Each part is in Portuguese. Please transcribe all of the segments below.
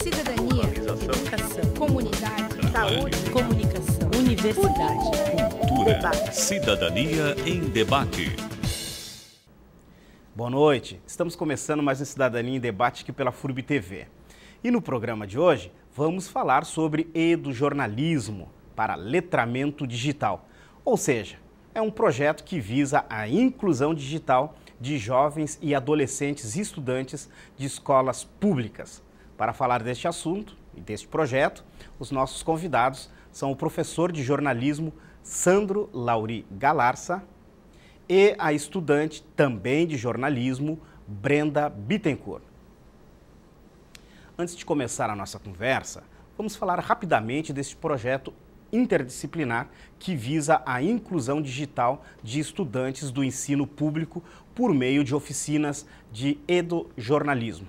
cidadania, educação, comunidade, saúde, comunicação, universidade, cultura, debate. Cidadania em Debate. Boa noite, estamos começando mais um Cidadania em Debate aqui pela FURB TV. E no programa de hoje vamos falar sobre edujornalismo para letramento digital. Ou seja, é um projeto que visa a inclusão digital de jovens e adolescentes e estudantes de escolas públicas. Para falar deste assunto e deste projeto, os nossos convidados são o professor de jornalismo Sandro Lauri Galarza e a estudante também de jornalismo Brenda Bittencourt. Antes de começar a nossa conversa, vamos falar rapidamente deste projeto interdisciplinar que visa a inclusão digital de estudantes do ensino público por meio de oficinas de edujornalismo.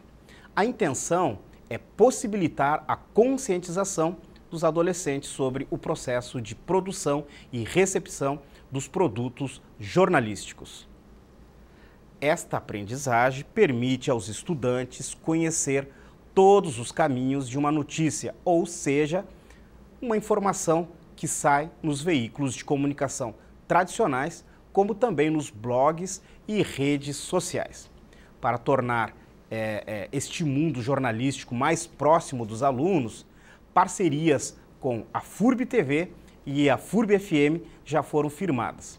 A intenção é possibilitar a conscientização dos adolescentes sobre o processo de produção e recepção dos produtos jornalísticos. Esta aprendizagem permite aos estudantes conhecer todos os caminhos de uma notícia, ou seja, uma informação que sai nos veículos de comunicação tradicionais, como também nos blogs e redes sociais. Para tornar este mundo jornalístico mais próximo dos alunos, parcerias com a FURB TV e a FURB FM já foram firmadas.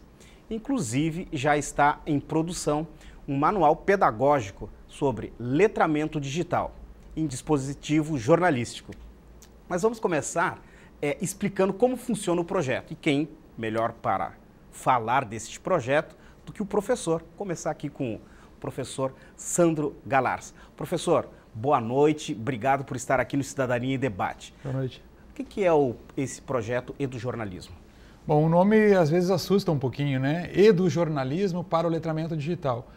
Inclusive, já está em produção um manual pedagógico sobre letramento digital em dispositivo jornalístico. Mas vamos começar explicando como funciona o projeto. E quem melhor para falar deste projeto do que o professor. Começar aqui com o professor Sandro Galarza. Professor, boa noite, obrigado por estar aqui no Cidadania em Debate. Boa noite. O que é esse projeto edujornalismo? Bom, o nome às vezes assusta um pouquinho, né? Edujornalismo para o letramento digital.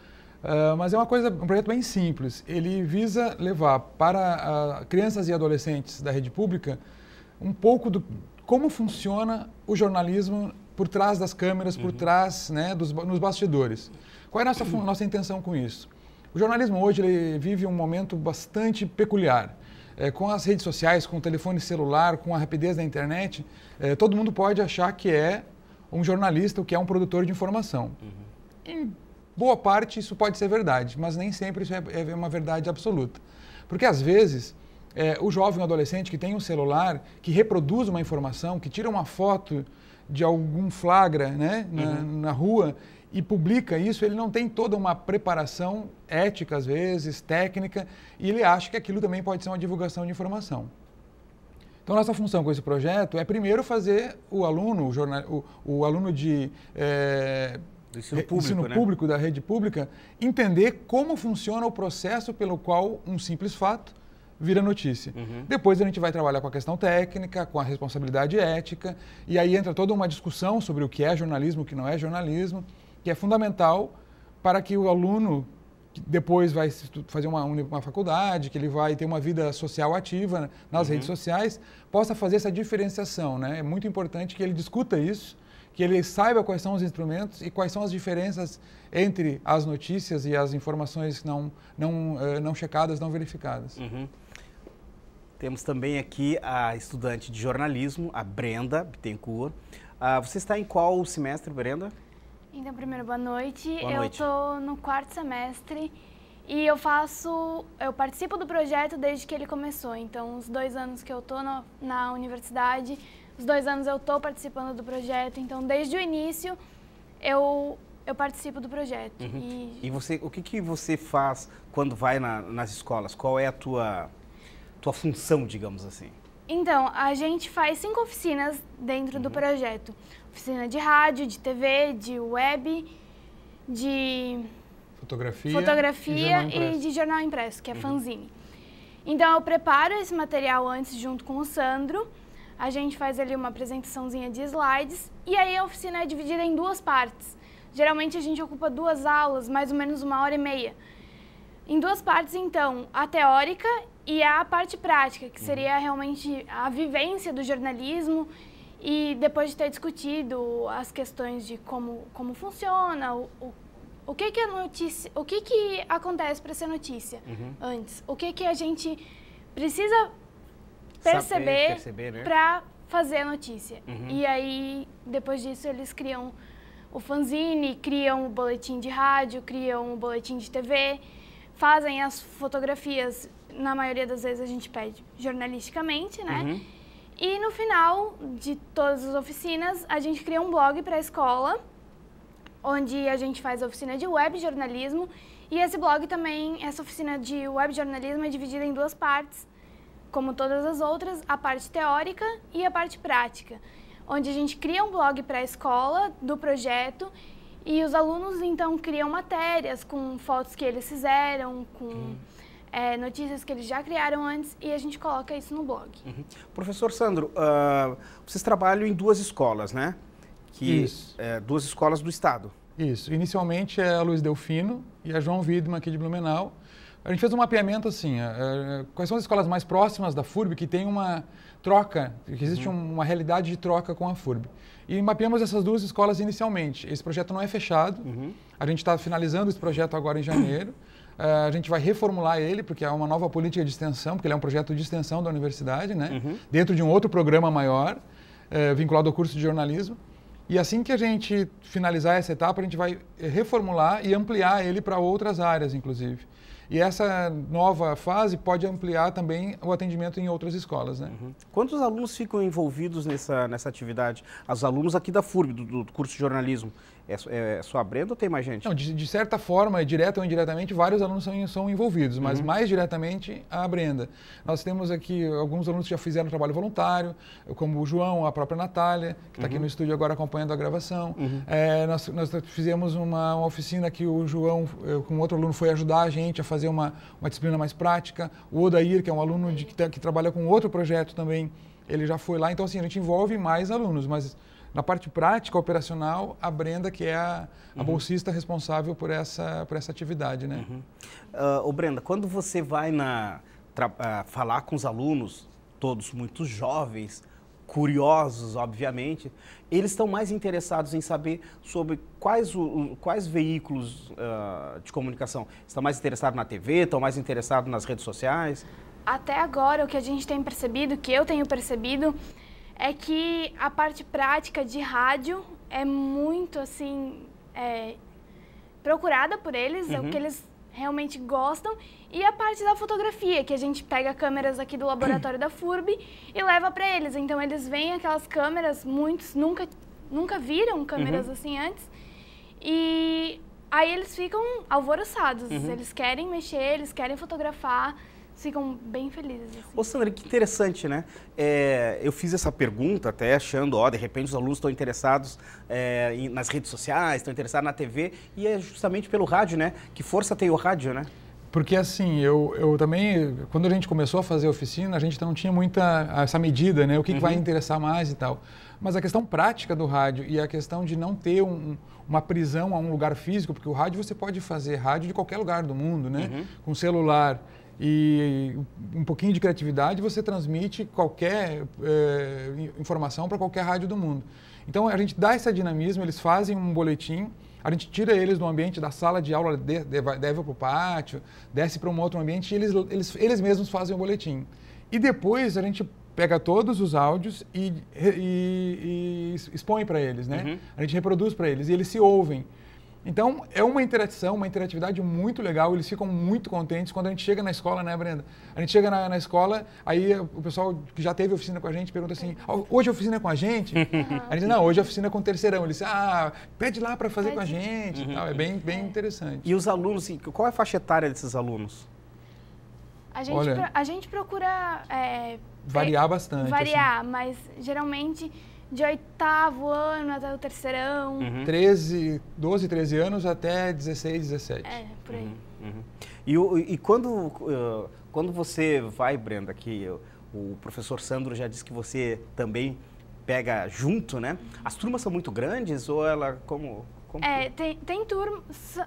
Mas é um projeto bem simples. Ele visa levar para crianças e adolescentes da rede pública um pouco do como funciona o jornalismo por trás das câmeras, por trás, né, nos bastidores. Qual é a nossa intenção com isso? O jornalismo hoje ele vive um momento bastante peculiar. Com as redes sociais, com o telefone celular, com a rapidez da internet, todo mundo pode achar que é um jornalista, ou que é um produtor de informação. Em boa parte isso pode ser verdade, mas nem sempre isso é uma verdade absoluta. Porque às vezes o jovem ou adolescente que tem um celular, que reproduz uma informação, que tira uma foto de algum flagra, né, na rua e publica isso, ele não tem toda uma preparação ética, às vezes, técnica, e ele acha que aquilo também pode ser uma divulgação de informação. Então, nossa função com esse projeto é, primeiro, fazer o aluno, o aluno de do ensino público, da rede pública, entender como funciona o processo pelo qual um simples fato vira notícia. Depois a gente vai trabalhar com a questão técnica, com a responsabilidade ética, e aí entra toda uma discussão sobre o que é jornalismo, o que não é jornalismo, que é fundamental para que o aluno, que depois vai fazer uma faculdade, que ele vai ter uma vida social ativa nas redes sociais, possa fazer essa diferenciação, né? É muito importante que ele discuta isso, que ele saiba quais são os instrumentos e quais são as diferenças entre as notícias e as informações não checadas, não verificadas. Temos também aqui a estudante de jornalismo, a Brenda Bittencourt. Você está em qual semestre, Brenda? Então, primeiro, boa noite. Boa noite. Eu estou no 4º semestre e eu participo do projeto desde que ele começou. Então, os 2 anos que eu estou na universidade, os 2 anos eu estou participando do projeto. Então, desde o início, eu participo do projeto. E você, o que você faz quando vai nas escolas? Qual é a tua função, digamos assim? Então, a gente faz 5 oficinas dentro do projeto. Oficina de rádio, de TV, de web, de fotografia e de jornal impresso, que é fanzine. Então, eu preparo esse material antes junto com o Sandro. A gente faz ali uma apresentaçãozinha de slides e aí a oficina é dividida em 2 partes. Geralmente a gente ocupa 2 aulas, mais ou menos 1h30. Em 2 partes, então, a teórica e a parte prática, que seria realmente a vivência do jornalismo e depois de ter discutido as questões de como funciona, o que é notícia, o que acontece para ser notícia antes, o que a gente precisa perceber né? Para fazer a notícia. E aí, depois disso, eles criam o fanzine, criam o boletim de rádio, criam o boletim de TV, fazem as fotografias, na maioria das vezes a gente pede jornalisticamente, né? E no final de todas as oficinas, a gente cria um blog para a escola, onde a gente faz a oficina de web jornalismo, e esse blog também, essa oficina de web jornalismo é dividida em 2 partes, como todas as outras, a parte teórica e a parte prática, onde a gente cria um blog para a escola do projeto e os alunos então criam matérias com fotos que eles fizeram, com notícias que eles já criaram antes e a gente coloca isso no blog. Professor Sandro, vocês trabalham em 2 escolas, né? Isso. 2 escolas do estado. Isso. Inicialmente é a Luiz Delfino e a João Widmann aqui de Blumenau. A gente fez um mapeamento assim, quais são as escolas mais próximas da FURB que tem uma troca, que existe uma realidade de troca com a FURB. E mapeamos essas 2 escolas inicialmente. Esse projeto não é fechado, a gente está finalizando esse projeto agora em janeiro. A gente vai reformular ele, porque é uma nova política de extensão, porque ele é um projeto de extensão da universidade, né? Dentro de um outro programa maior, vinculado ao curso de jornalismo. E assim que a gente finalizar essa etapa, a gente vai reformular e ampliar ele para outras áreas, inclusive. E essa nova fase pode ampliar também o atendimento em outras escolas, né? Quantos alunos ficam envolvidos nessa atividade? Os alunos aqui da FURB, do curso de jornalismo. É só a Brenda ou tem mais gente? Não, de certa forma, direta ou indiretamente, vários alunos são envolvidos, mas mais diretamente a Brenda. Nós temos aqui alguns alunos que já fizeram trabalho voluntário, como o João, a própria Natália, que está aqui no estúdio agora acompanhando a gravação. Nós fizemos uma oficina que o João, com outro aluno, foi ajudar a gente a fazer uma disciplina mais prática. O Odair, que é um aluno que trabalha com outro projeto também, ele já foi lá. Então, assim, a gente envolve mais alunos, mas na parte prática, operacional, a Brenda, que é a bolsista responsável por essa atividade, né? Ô Brenda, quando você vai falar com os alunos, todos muito jovens, curiosos, obviamente, eles estão mais interessados em saber sobre quais veículos de comunicação. Estão mais interessados na TV, estão mais interessados nas redes sociais? Até agora, o que a gente tem percebido, que eu tenho percebido, é que a parte prática de rádio é muito, assim, procurada por eles, é o que eles realmente gostam, e a parte da fotografia, que a gente pega câmeras aqui do laboratório da FURB e leva para eles. Então, eles veem aquelas câmeras, muitos nunca viram câmeras assim antes, e aí eles ficam alvoroçados, eles querem mexer, eles querem fotografar, ficam bem felizes. Assim. Ô Sandra, que interessante, né? Eu fiz essa pergunta até achando, de repente os alunos estão interessados nas redes sociais, estão interessados na TV, e é justamente pelo rádio, né? Que força tem o rádio, né? Porque assim, eu também, quando a gente começou a fazer a oficina, a gente não tinha muita essa medida, né? O que vai interessar mais e tal. Mas a questão prática do rádio e a questão de não ter uma prisão a um lugar físico, porque o rádio você pode fazer rádio de qualquer lugar do mundo, né? Com celular e um pouquinho de criatividade, você transmite qualquer informação para qualquer rádio do mundo. Então, a gente dá esse dinamismo, eles fazem um boletim, a gente tira eles do ambiente da sala de aula, leva para o pátio, desce para um outro ambiente e eles mesmos fazem o boletim. E depois a gente pega todos os áudios e expõe para eles, né? A gente reproduz para eles e eles se ouvem. Então, é uma interação, uma interatividade muito legal, eles ficam muito contentes quando a gente chega na escola, né, Brenda? A gente chega na escola, aí o pessoal que já teve oficina com a gente pergunta assim, hoje a oficina é com a gente? A gente, não, hoje a oficina é com o terceirão. Eles dizem, pede lá para fazer com a gente e tal, é bem interessante. E os alunos, qual é a faixa etária desses alunos? A gente procura... variar bastante. Variar, assim. Mas geralmente... de 8º ano até o terceirão. 12, 13 anos até 16, 17. Por aí. E quando você vai, Brenda, que o professor Sandro já disse que você também pega junto, né? As turmas são muito grandes ou ela como tem turmas,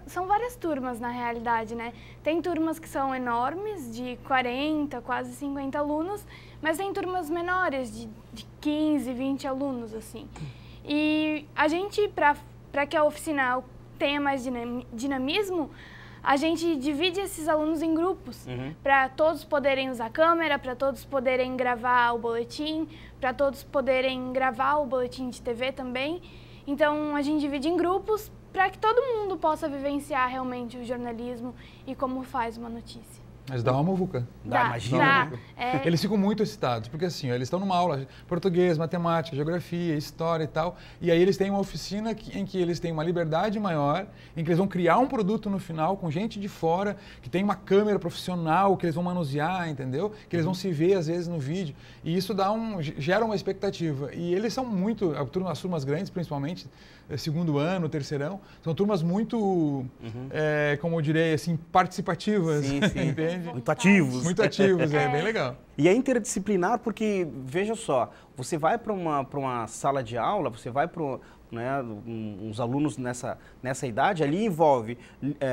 são várias turmas na realidade, né? Tem turmas que são enormes, de 40, quase 50 alunos, mas tem turmas menores, de 15, 20 alunos, assim. E a gente, para que a oficina tenha mais dinamismo, a gente divide esses alunos em grupos, para todos poderem usar a câmera, para todos poderem gravar o boletim, para todos poderem gravar o boletim de TV também. Então, a gente divide em grupos para que todo mundo possa vivenciar realmente o jornalismo e como faz uma notícia. Mas dá uma muvuca. Imagina. Eles ficam muito excitados, porque assim, eles estão numa aula de português, matemática, geografia, história e tal, e aí eles têm uma oficina em que eles têm uma liberdade maior, em que eles vão criar um produto no final com gente de fora, que tem uma câmera profissional, que eles vão manusear, entendeu? Que eles vão se ver às vezes no vídeo, e isso gera uma expectativa. E eles são muito, as turmas grandes principalmente, segundo ano, terceirão, são turmas muito, como eu direi, assim, participativas, sim. entende? Muito ativos. Muito ativos, é bem legal. E é interdisciplinar porque, veja só, você vai para uma sala de aula, você vai para uns alunos nessa idade, ali envolve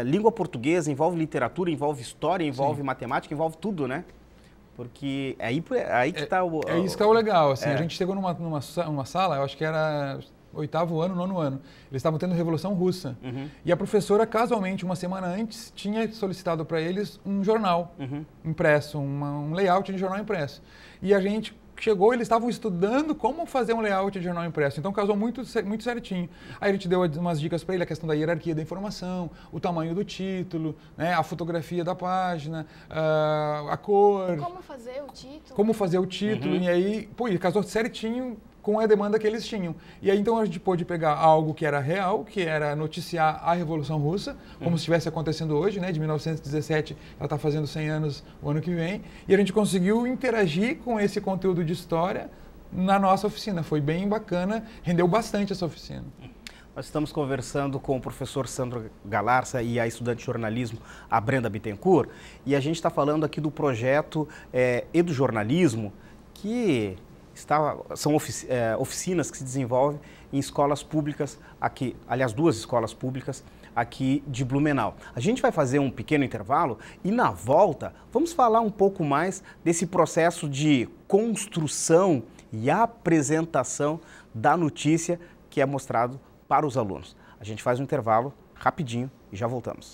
língua portuguesa, envolve literatura, envolve história, envolve matemática, envolve tudo, né? Porque é aí que está o... É isso que é o legal, assim, a gente chegou numa sala, eu acho que era... 8º ano, 9º ano. Eles estavam tendo Revolução Russa. E a professora, casualmente, uma semana antes, tinha solicitado para eles um jornal impresso, um layout de jornal impresso. E a gente chegou, eles estavam estudando como fazer um layout de jornal impresso. Então, casou muito certinho. Aí a gente deu umas dicas para ele, a questão da hierarquia da informação, o tamanho do título, né, a fotografia da página, a cor. Como fazer o título. Como fazer o título. E aí, ele casou certinho com a demanda que eles tinham. E aí, então, a gente pôde pegar algo que era real, que era noticiar a Revolução Russa, como se estivesse acontecendo hoje, né? De 1917, ela está fazendo 100 anos o ano que vem, e a gente conseguiu interagir com esse conteúdo de história na nossa oficina. Foi bem bacana, rendeu bastante essa oficina. Nós estamos conversando com o professor Sandro Galarza e a estudante de jornalismo, a Brenda Bittencourt, e a gente está falando aqui do projeto EduJornalismo, que... são oficinas que se desenvolvem em escolas públicas aqui, aliás, 2 escolas públicas aqui de Blumenau. A gente vai fazer um pequeno intervalo e na volta vamos falar um pouco mais desse processo de construção e apresentação da notícia que é mostrado para os alunos. A gente faz um intervalo rapidinho e já voltamos.